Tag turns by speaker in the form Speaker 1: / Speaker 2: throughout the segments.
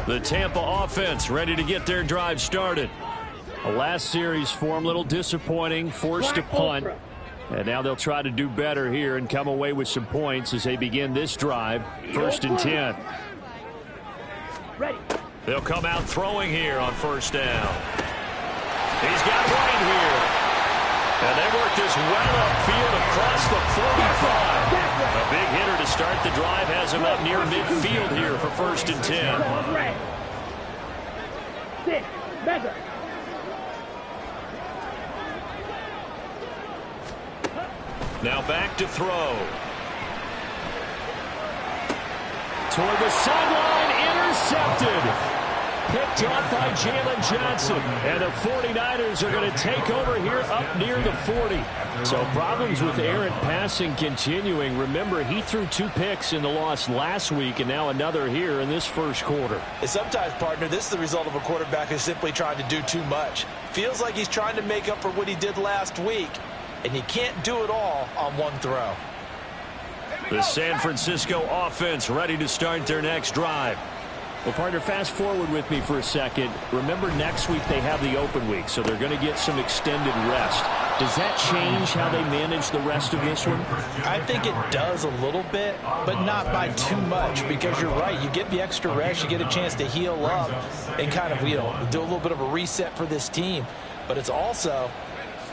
Speaker 1: The Tampa offense ready to get their drive started. The last series for them, a little disappointing, forced to punt. And now they'll try to do better here and come away with some points as they begin this drive. 1st and 10. They'll come out throwing here on 1st down. He's got White here. And they work this well upfield across the 45. A big hitter to start the drive has him up near midfield here for 1st and 10. Now back to throw. Toward the sideline, intercepted. Picked off by Jalen Johnson. And the 49ers are going to take over here up near the 40. So problems with errant passing continuing. Remember, he threw 2 picks in the loss last week and now another here in this first quarter.
Speaker 2: And sometimes, partner, this is the result of a quarterback who's simply trying to do too much. Feels like he's trying to make up for what he did last week. And you can't do it all on one throw.
Speaker 1: The San Francisco offense ready to start their next drive. Well, partner, fast forward with me for a second. Remember, next week they have the open week, so they're going to get some extended rest. Does that change how they manage the rest of this one?
Speaker 2: I think it does a little bit, but not by too much, because you're right. You get the extra rest, you get a chance to heal up and kind of, do a little bit of a reset for this team. But it's also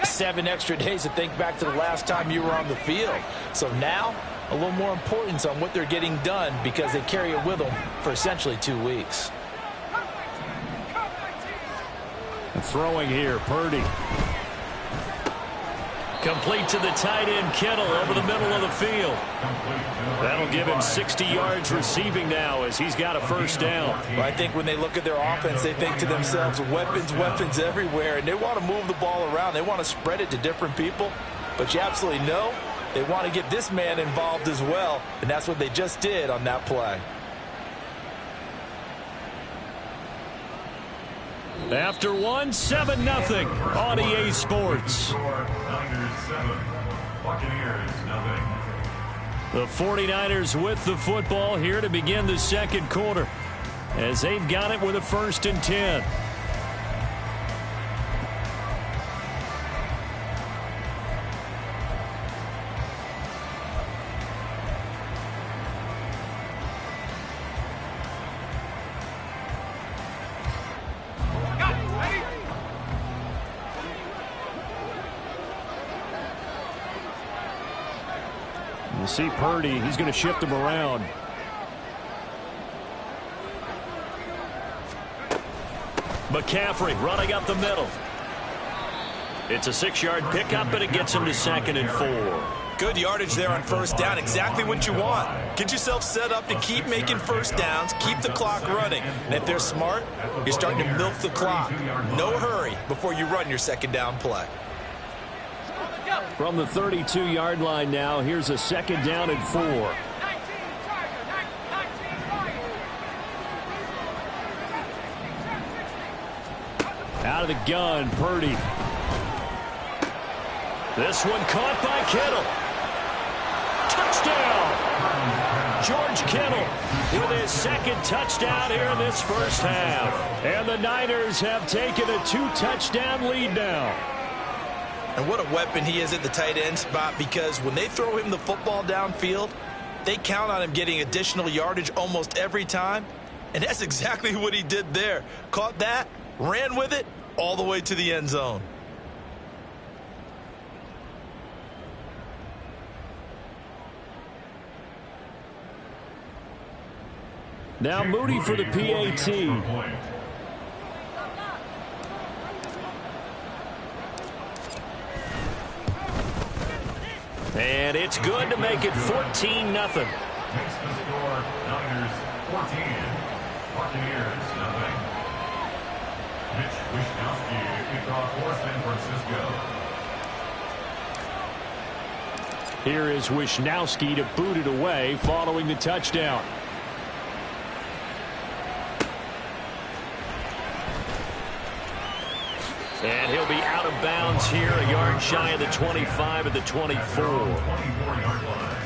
Speaker 2: 7 extra days to think back to the last time you were on the field. So now, a little more importance on what they're getting done because they carry it with them for essentially 2 weeks.
Speaker 1: And throwing here, Purdy. Complete to the tight end, Kittle, over the middle of the field. That'll give him 60 yards receiving now as he's got a 1st down.
Speaker 2: Well, I think when they look at their offense, they think to themselves, weapons, weapons everywhere, and they want to move the ball around. They want to spread it to different people, but you absolutely know they want to get this man involved as well, and that's what they just did on that play.
Speaker 1: After 1, 7-0 on EA Sports. The 49ers with the football here to begin the second quarter as they've got it with a 1st and 10. You see Purdy, he's going to shift him around. McCaffrey running up the middle. It's a 6-yard pickup, and it gets him to 2nd and 4.
Speaker 2: Good yardage there on 1st down. Exactly what you want. Get yourself set up to keep making 1st downs, keep the clock running. And if they're smart, you're starting to milk the clock. No hurry before you run your 2nd down play.
Speaker 1: From the 32-yard line now, here's a 2nd down and 4. Out of the gun, Purdy. This one caught by Kittle. Touchdown! George Kittle with his 2nd touchdown here in this first half. And the Niners have taken a 2-touchdown lead now.
Speaker 2: And what a weapon he is at the tight end spot, because when they throw him the football downfield, they count on him getting additional yardage almost every time. And that's exactly what he did there. Caught that, ran with it, all the way to the end zone.
Speaker 1: Now Moody for the PAT. And it's good to make it 14-0.
Speaker 3: Makes the score Niners 14, Buccaneers 0. Mitch Wishnowsky to kick off for San Francisco.
Speaker 1: Here is Wishnowsky to boot it away following the touchdown. And he'll be out of bounds here, a yard shy of the 25 at the 24.
Speaker 3: 24-yard line.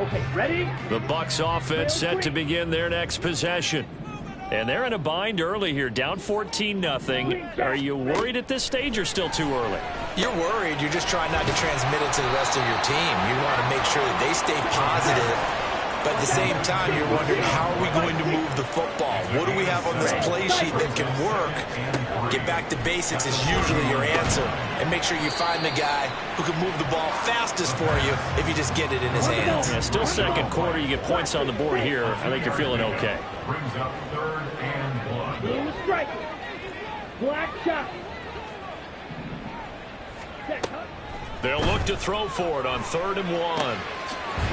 Speaker 4: Okay, ready?
Speaker 1: The Bucs offense set to begin their next possession. And they're in a bind early here, down 14-0. Are you worried at this stage or still too early?
Speaker 2: You're worried. You're just trying not to transmit it to the rest of your team. You want to make sure that they stay positive. But at the same time, you're wondering, how are we going to move the football? What do we have on this play sheet that can work? Get back to basics is usually your answer. And make sure you find the guy who can move the ball fastest for you if you just get it in his hands.
Speaker 1: Yeah, still second quarter. You get points on the board here. I think you're feeling okay.
Speaker 3: Brings up 3rd and 1.
Speaker 4: Team strike. Black shot.
Speaker 1: They'll look to throw for it on 3rd and 1.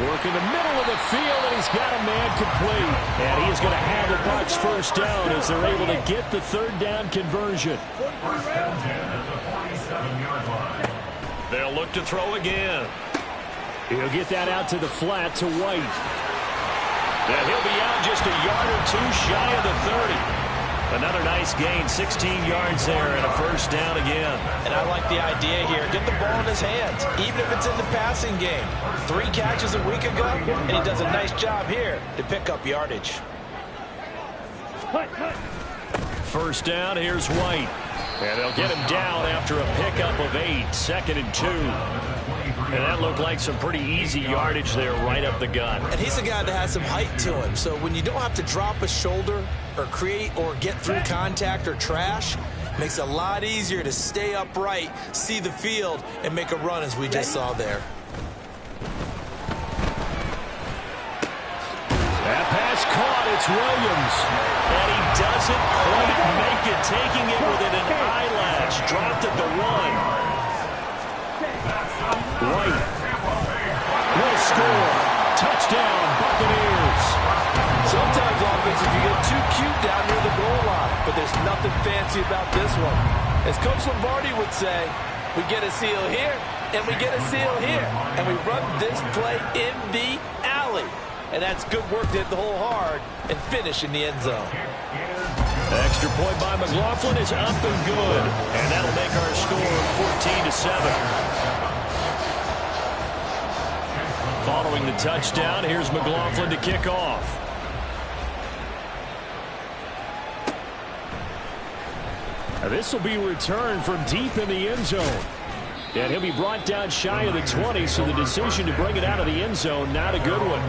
Speaker 1: Work in the middle of the field, and he's got a man complete. And he is going to have the Bucs first down as they're able to get the 3rd down conversion.
Speaker 3: First and 10 at the 47-yard line.
Speaker 1: They'll look to throw again. He'll get that out to the flat to White. And he'll be out just a yard or two shy of the 30. Another nice gain, 16 yards there, and a first down again.
Speaker 2: And I like the idea here. Get the ball in his hands, even if it's in the passing game. 3 catches a week ago, and he does a nice job here to pick up yardage.
Speaker 1: First down, here's White. And they'll get him down after a pickup of 8, 2nd and 2. And that looked like some pretty easy yardage there right up the gut.
Speaker 2: And he's a guy that has some height to him, so when you don't have to drop a shoulder or create or get through contact or trash, makes it a lot easier to stay upright, see the field, and make a run as we just saw there.
Speaker 1: That pass caught, it's Williams. And he doesn't quite make it, taking it within an eyelash. Dropped at the 1. White will score. Touchdown, Buccaneers.
Speaker 2: Sometimes offenses you get too cute down near the goal line, but there's nothing fancy about this one. As Coach Lombardi would say, we get a seal here, and we get a seal here, and we run this play in the alley. And that's good work to hit the hole hard and finish in the end zone.
Speaker 1: Extra point by McLaughlin is up and good. And that'll make our score 14-7. Following the touchdown, here's McLaughlin to kick off. Now this will be returned from deep in the end zone. And he'll be brought down shy of the 20, so the decision to bring it out of the end zone, not a good one.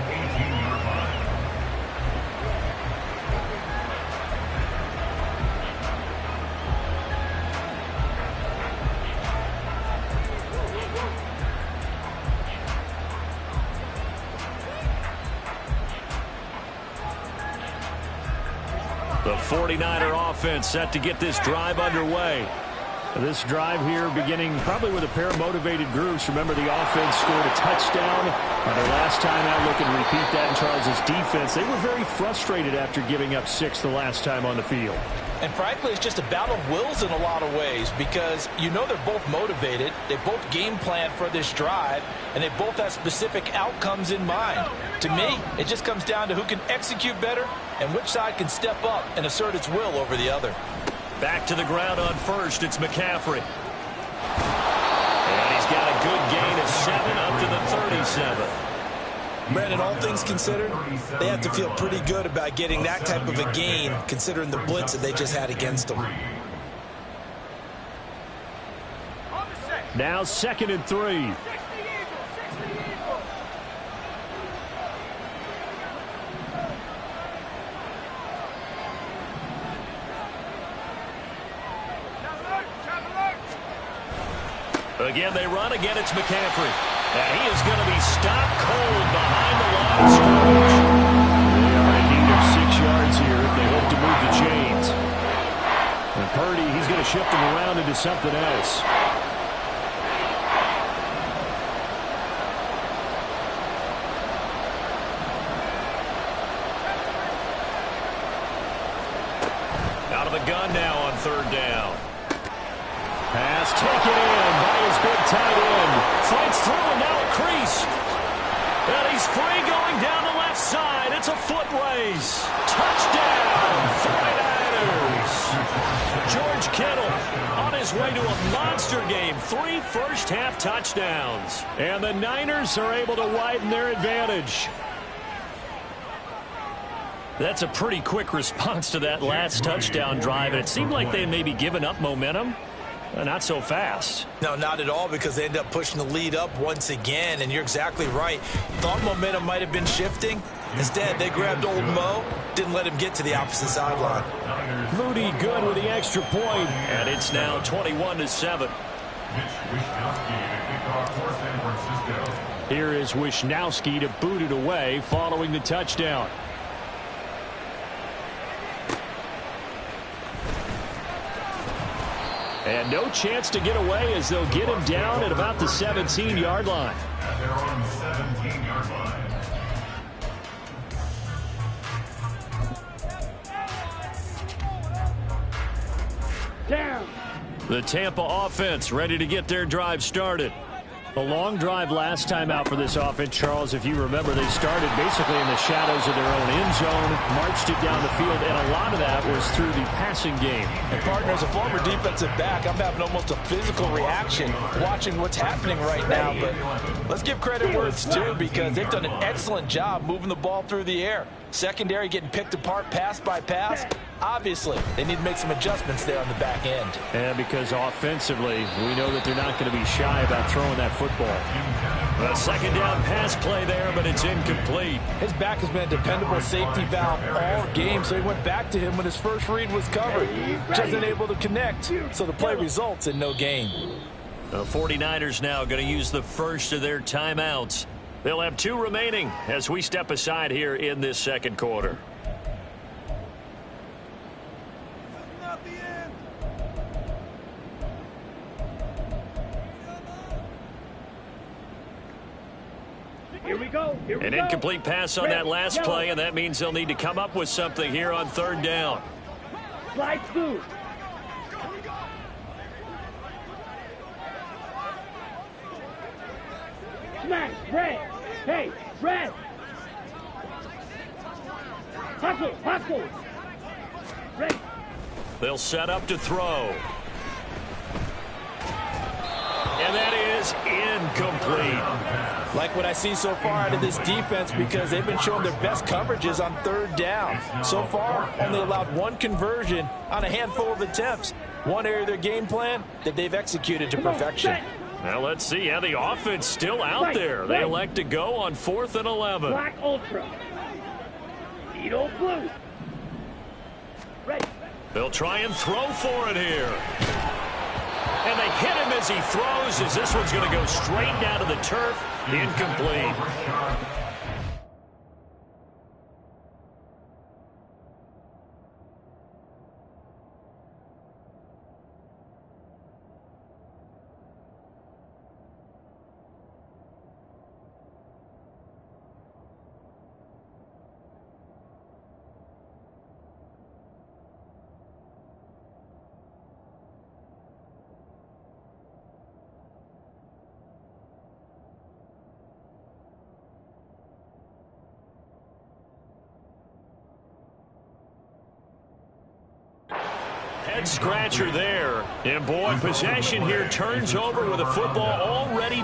Speaker 1: The 49er offense set to get this drive underway. This drive here beginning probably with a pair of motivated groups. Remember, the offense scored a touchdown on their last time out. Looking to repeat that in Charles' defense. They were very frustrated after giving up 6 the last time on the field.
Speaker 2: And frankly, it's just a battle of wills in a lot of ways, because you know they're both motivated. They both game plan for this drive, and they both have specific outcomes in mind. To me, it just comes down to who can execute better and which side can step up and assert its will over the other.
Speaker 1: Back to the ground on first, it's McCaffrey. And he's got a good gain of 7 up to the 37.
Speaker 2: Brandon, all things considered, they have to feel pretty good about getting that type of a gain, considering the blitz that they just had against them.
Speaker 1: Now 2nd and 3. Again, they run. Again, it's McCaffrey. And he is going to be stopped cold behind the line of scrimmage. They are in need of 6 yards here if they hope to move the chains. And Purdy, he's going to shift them around into something else. Out of the gun now on 3rd down. Pass taken in by his big tight end. Fights through and now a crease. And he's free going down the left side. It's a foot race. Touchdown, 49ers. George Kittle on his way to a monster game. 3 first-half touchdowns. And the Niners are able to widen their advantage. That's a pretty quick response to that last touchdown drive. And it seemed like they had maybe given up momentum. Not so fast.
Speaker 2: No, not at all, because they end up pushing the lead up once again. And you're exactly right. Thought momentum might have been shifting. Instead, they grabbed old Mo, didn't let him get to the opposite sideline.
Speaker 1: Moody good with the extra point, and it's now 21-7. Here is Wishnowski to boot it away following the touchdown. And no chance to get away as they'll get him down at about the 17-yard line.
Speaker 3: They're on the 17-yard line.
Speaker 4: Down.
Speaker 1: The Tampa offense ready to get their drive started. A long drive last time out for this offense, Charles. If you remember, they started basically in the shadows of their own end zone, marched it down the field, and a lot of that was through the passing game.
Speaker 2: And partner, as a former defensive back, I'm having almost a physical reaction watching what's happening right now. But let's give credit where it's due, because they've done an excellent job moving the ball through the air. Secondary getting picked apart pass by pass. Obviously, they need to make some adjustments there on the back end.
Speaker 1: And because offensively, we know that they're not going to be shy about throwing that football. A second down pass play there, but it's incomplete.
Speaker 2: His back has been a dependable safety valve all game, so he went back to him when his first read was covered. Just unable to connect, so the play results in no gain.
Speaker 1: The 49ers now going to use the first of their timeouts. They'll have 2 remaining as we step aside here in this second quarter.
Speaker 4: Here we go.
Speaker 1: An incomplete pass on that last play, and that means they'll need to come up with something here on 3rd down.
Speaker 4: Slide through. Smash. Red. Hey, red. Hustle. Hustle. Red.
Speaker 1: They'll set up to throw. And that is incomplete.
Speaker 2: Like what I see so far out of this defense, because they've been showing their best coverages on 3rd down. So far, only allowed 1 conversion on a handful of attempts. One area of their game plan that they've executed to perfection.
Speaker 1: Now let's see how the offense still out there. They elect to go on 4th and 11.
Speaker 4: Black Ultra. Beetle Blue. Red.
Speaker 1: They'll try and throw for it here. And they hit him as he throws, as this one's going to go straight down to the turf. Incomplete. Head scratcher there. And boy, possession here turns over with a football already.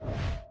Speaker 4: Red.